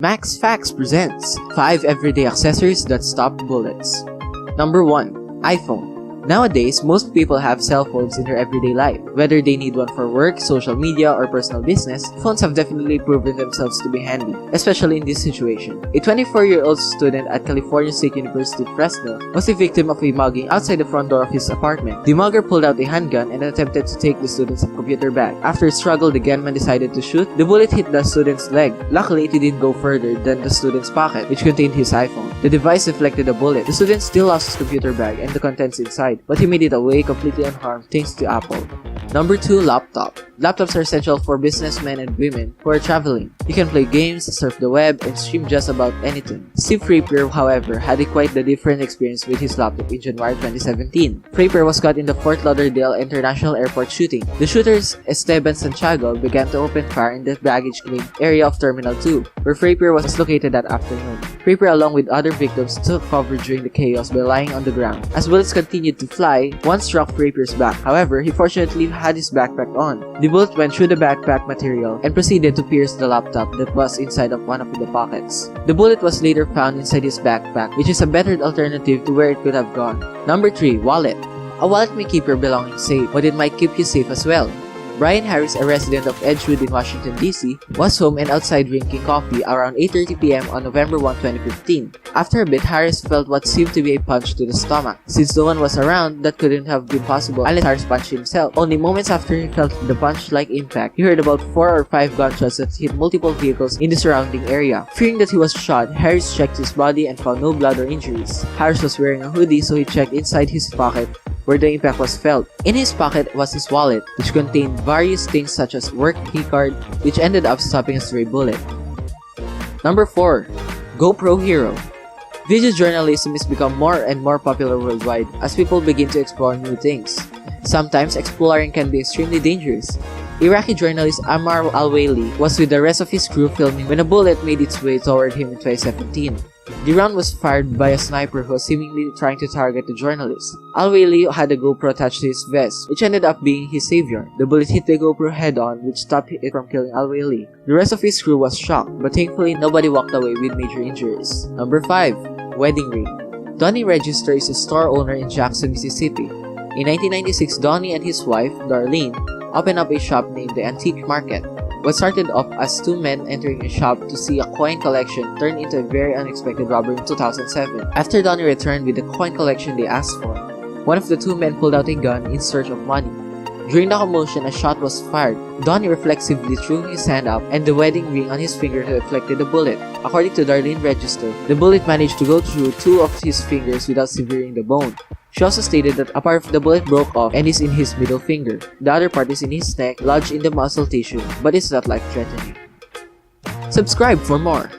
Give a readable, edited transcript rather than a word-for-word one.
Max Facts presents 5 everyday accessories that stop bullets. Number 1. iPhone. Nowadays, most people have cell phones in their everyday life. Whether they need one for work, social media, or personal business, phones have definitely proven themselves to be handy, especially in this situation. A 24-year-old student at California State University, Fresno, was the victim of a mugging outside the front door of his apartment. The mugger pulled out a handgun and attempted to take the student's computer bag. After a struggle, the gunman decided to shoot. The bullet hit the student's leg. Luckily, it didn't go further than the student's pocket, which contained his iPhone. The device deflected the bullet. The student still lost his computer bag and the contents inside, but he made it away completely unharmed thanks to Apple. Number 2. Laptop. Laptops are essential for businessmen and women who are traveling. You can play games, surf the web, and stream just about anything. Steve Frapier, however, had a quite the different experience with his laptop in January 2017. Frapier was caught in the Fort Lauderdale International Airport shooting. The shooters, Esteban Santiago, began to open fire in the baggage claim area of Terminal 2, where Frapier was located that afternoon. Frapier, along with other victims, took cover during the chaos by lying on the ground. As bullets continued to fly, one struck Frapier's back. However, he fortunately had his backpack on. The bullet went through the backpack material and proceeded to pierce the laptop that was inside of one of the pockets. The bullet was later found inside his backpack, which is a better alternative to where it could have gone. Number 3. Wallet. A wallet may keep your belongings safe, but it might keep you safe as well. Brian Harris, a resident of Edgewood in Washington, D.C., was home and outside drinking coffee around 8:30 p.m. on November 1, 2015. After a bit, Harris felt what seemed to be a punch to the stomach. Since no one was around, that couldn't have been possible unless Harris punched himself. Only moments after he felt the punch-like impact, he heard about 4 or 5 gunshots that hit multiple vehicles in the surrounding area. Fearing that he was shot, Harris checked his body and found no blood or injuries. Harris was wearing a hoodie, so he checked inside his pocket where the impact was felt. In his pocket was his wallet, which contained various things such as work keycard, which ended up stopping a stray bullet. Number 4. GoPro Hero. Video journalism has become more and more popular worldwide as people begin to explore new things. Sometimes exploring can be extremely dangerous. Iraqi journalist Ammar al-Waili was with the rest of his crew filming when a bullet made its way toward him in 2017. The round was fired by a sniper who was seemingly trying to target the journalist. Al-Waili had a GoPro attached to his vest, which ended up being his savior. The bullet hit the GoPro head-on, which stopped it from killing Al-Waili. The rest of his crew was shocked, but thankfully nobody walked away with major injuries. Number 5. Wedding ring. Donnie Register is a store owner in Jackson, Mississippi. In 1996, Donnie and his wife, Darlene, opened up a shop named the Antique Market. What started off as 2 men entering a shop to see a coin collection turned into a very unexpected robbery in 2007. After Donnie returned with the coin collection they asked for, one of the 2 men pulled out a gun in search of money. During the commotion, a shot was fired. Donnie reflexively threw his hand up and the wedding ring on his finger deflected the bullet. According to Darlene Register, the bullet managed to go through 2 of his fingers without severing the bone. She also stated that a part of the bullet broke off and is in his middle finger. The other part is in his neck, lodged in the muscle tissue, but it's not life-threatening. Subscribe for more!